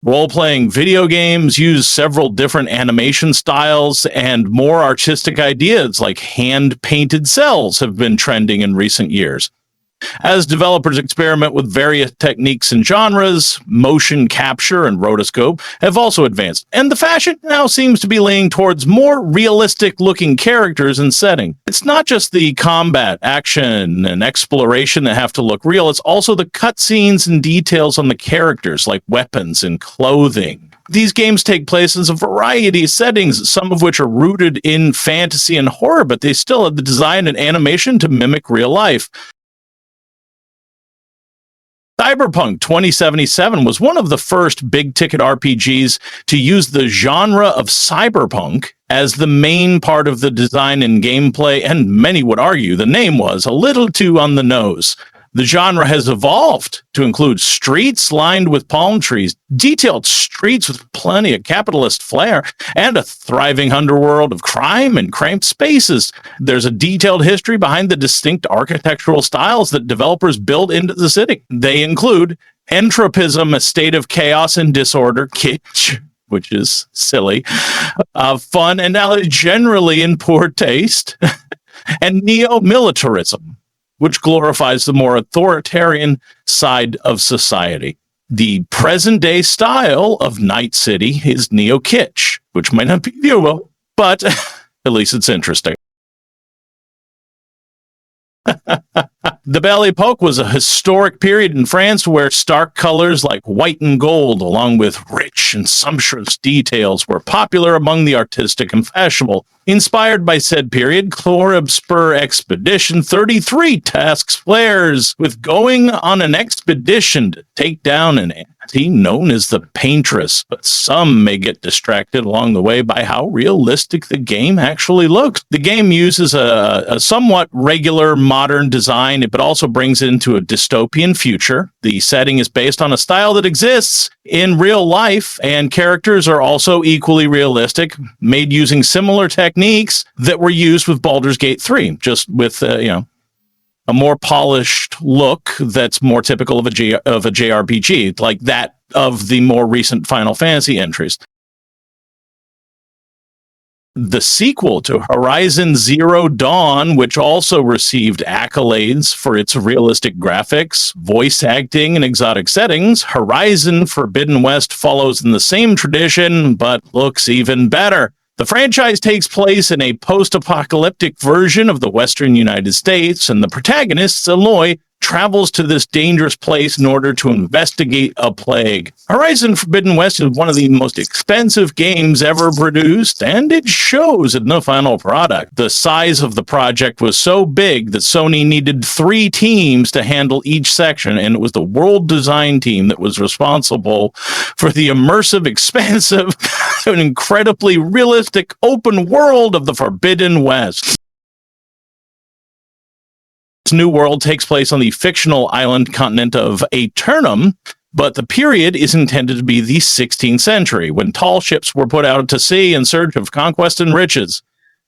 Role-playing video games use several different animation styles, and more artistic ideas like hand-painted cells have been trending in recent years. As developers experiment with various techniques and genres, motion capture and rotoscope have also advanced, and the fashion now seems to be leaning towards more realistic-looking characters and setting. It's not just the combat, action, and exploration that have to look real, it's also the cutscenes and details on the characters, like weapons and clothing. These games take place in a variety of settings, some of which are rooted in fantasy and horror, but they still have the design and animation to mimic real life. Cyberpunk 2077 was one of the first big-ticket RPGs to use the genre of cyberpunk as the main part of the design and gameplay, and many would argue the name was a little too on the nose. The genre has evolved to include streets lined with palm trees, detailed streets with plenty of capitalist flair, and a thriving underworld of crime and cramped spaces. There's a detailed history behind the distinct architectural styles that developers build into the city. They include entropism, a state of chaos and disorder, kitsch, which is silly, fun, and generally in poor taste, and neo-militarism, which glorifies the more authoritarian side of society. The present-day style of Night City is neo-kitsch, which might not be viewable, but at least it's interesting. The Belle Epoque was a historic period in France where stark colors like white and gold, along with rich and sumptuous details, were popular among the artistic and fashionable. Inspired by said period, Clair Obscur Expedition 33 tasks players with going on an expedition to take down an entity known as the Paintress, but some may get distracted along the way by how realistic the game actually looks. The game uses a somewhat regular modern design, but also brings it into a dystopian future. The setting is based on a style that exists in real life, and characters are also equally realistic, made using similar techniques that were used with Baldur's Gate 3, just with, a more polished look that's more typical of a JRPG, like that of the more recent Final Fantasy entries. The sequel to Horizon Zero Dawn, which also received accolades for its realistic graphics, voice acting, and exotic settings, Horizon Forbidden West follows in the same tradition, but looks even better. The franchise takes place in a post-apocalyptic version of the western United States, and the protagonist, Aloy, travels to this dangerous place in order to investigate a plague. Horizon Forbidden West is one of the most expensive games ever produced, and it shows in the final product. The size of the project was so big that Sony needed 3 teams to handle each section, and it was the world design team that was responsible for the immersive, expansive, and incredibly realistic open world of the Forbidden West. This new world takes place on the fictional island continent of Aeternum, but the period is intended to be the 16th century, when tall ships were put out to sea in search of conquest and riches.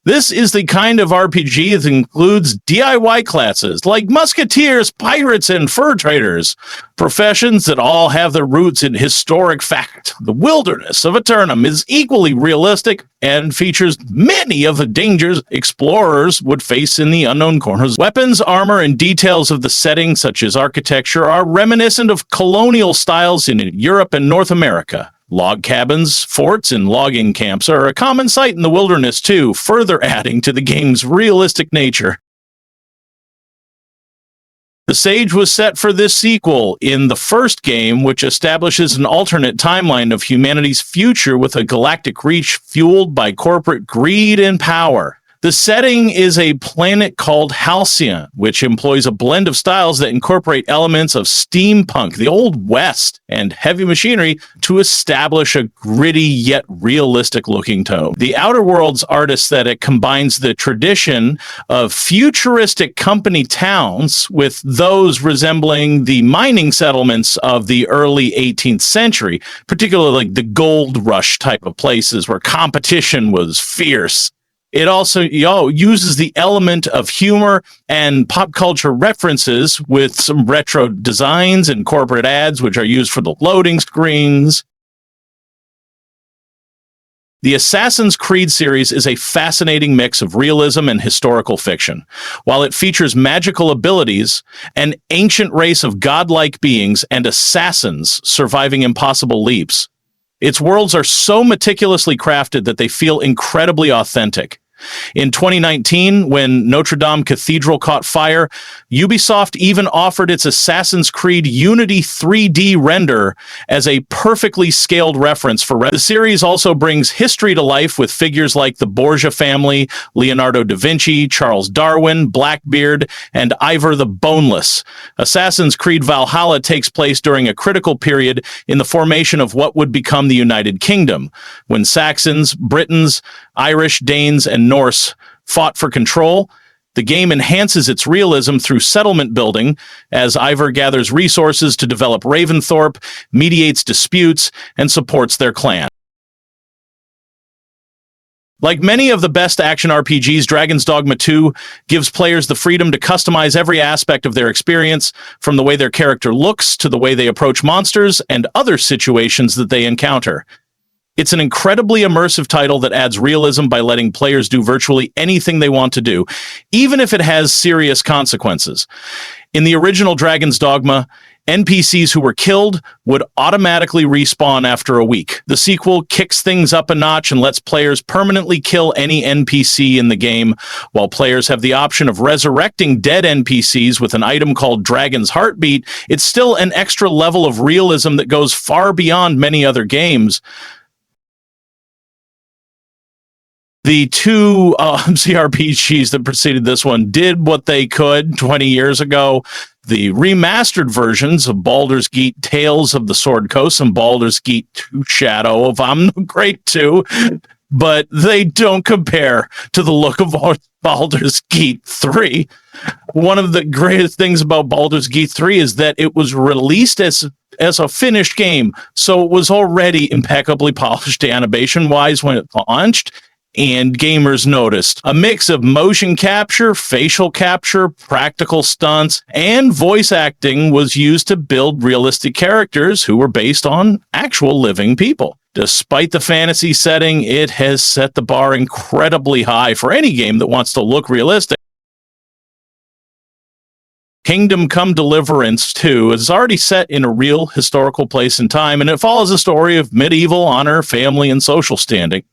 This is the kind of RPG that includes DIY classes like musketeers, pirates, and fur traders, professions that all have their roots in historic fact. The wilderness of Aeternum is equally realistic and features many of the dangers explorers would face in the unknown corners. Weapons, armor, and details of the setting, such as architecture, are reminiscent of colonial styles in Europe and North America. Log cabins, forts, and logging camps are a common sight in the wilderness too, further adding to the game's realistic nature. The stage was set for this sequel in the first game, which establishes an alternate timeline of humanity's future with a galactic reach fueled by corporate greed and power. The setting is a planet called Halcyon, which employs a blend of styles that incorporate elements of steampunk, the Old West, and heavy machinery to establish a gritty yet realistic-looking tone. The Outer Worlds art aesthetic combines the tradition of futuristic company towns with those resembling the mining settlements of the early 18th century, particularly like the gold rush type of places where competition was fierce. It also uses the element of humor and pop culture references with some retro designs and corporate ads, which are used for the loading screens. The Assassin's Creed series is a fascinating mix of realism and historical fiction. While it features magical abilities, an ancient race of godlike beings, and assassins surviving impossible leaps, its worlds are so meticulously crafted that they feel incredibly authentic. In 2019, when Notre Dame Cathedral caught fire, Ubisoft even offered its Assassin's Creed Unity 3D render as a perfectly scaled reference for the series. Also brings history to life with figures like the Borgia family, Leonardo da Vinci, Charles Darwin, Blackbeard, and Ivor the Boneless. Assassin's Creed Valhalla takes place during a critical period in the formation of what would become the United Kingdom, when Saxons, Britons, Irish, Danes, and Norse fought for control. The game enhances its realism through settlement building, as Ivor gathers resources to develop Ravensthorpe, mediates disputes, and supports their clan. Like many of the best action RPGs, Dragon's Dogma 2 gives players the freedom to customize every aspect of their experience, from the way their character looks to the way they approach monsters and other situations that they encounter. It's an incredibly immersive title that adds realism by letting players do virtually anything they want to do, even if it has serious consequences. In the original Dragon's Dogma, NPCs who were killed would automatically respawn after a week. The sequel kicks things up a notch and lets players permanently kill any NPC in the game, while players have the option of resurrecting dead NPCs with an item called Dragon's Heartbeat. It's still an extra level of realism that goes far beyond many other games. The two CRPGs that preceded this one did what they could 20 years ago. The remastered versions of Baldur's Gate Tales of the Sword Coast and Baldur's Gate 2 Shadow of Great 2, but they don't compare to the look of Baldur's Gate 3. One of the greatest things about Baldur's Gate 3 is that it was released as a finished game, so it was already impeccably polished animation-wise when it launched. And gamers noticed. A mix of motion capture, facial capture, practical stunts, and voice acting was used to build realistic characters who were based on actual living people. Despite the fantasy setting, it has set the bar incredibly high for any game that wants to look realistic. Kingdom Come Deliverance 2 is already set in a real historical place and time, and it follows a story of medieval honor, family, and social standing.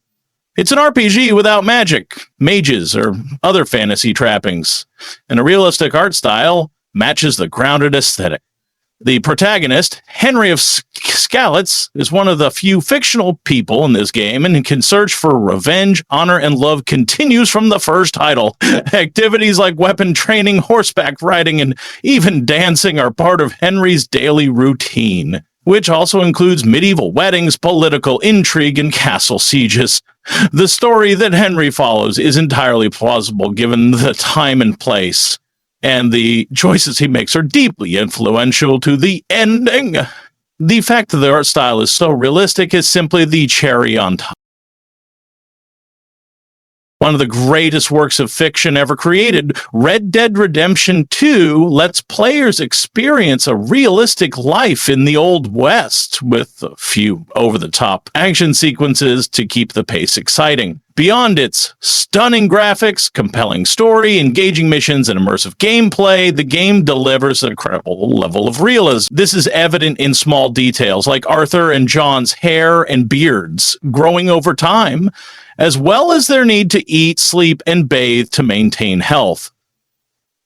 It's an RPG without magic, mages, or other fantasy trappings, and a realistic art style matches the grounded aesthetic. The protagonist, Henry of Skalitz, is one of the few fictional people in this game, and his search for revenge, honor, and love continues from the first title. Activities like weapon training, horseback riding, and even dancing are part of Henry's daily routine, which also includes medieval weddings, political intrigue, and castle sieges. The story that Henry follows is entirely plausible given the time and place, and the choices he makes are deeply influential to the ending. The fact that the art style is so realistic is simply the cherry on top. One of the greatest works of fiction ever created, Red Dead Redemption 2 lets players experience a realistic life in the Old West with a few over-the-top action sequences to keep the pace exciting. Beyond its stunning graphics, compelling story, engaging missions, and immersive gameplay, the game delivers an incredible level of realism. This is evident in small details like Arthur and John's hair and beards growing over time, as well as their need to eat, sleep, and bathe to maintain health.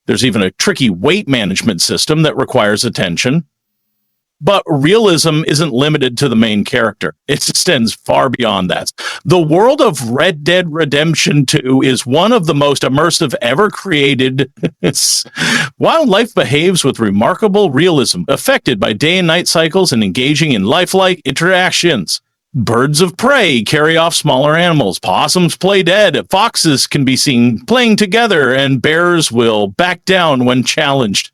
There's even a tricky weight management system that requires attention. But realism isn't limited to the main character. It extends far beyond that. The world of Red Dead Redemption 2 is one of the most immersive ever created. Wildlife behaves with remarkable realism, affected by day and night cycles and engaging in lifelike interactions. Birds of prey carry off smaller animals, possums play dead, foxes can be seen playing together, and bears will back down when challenged.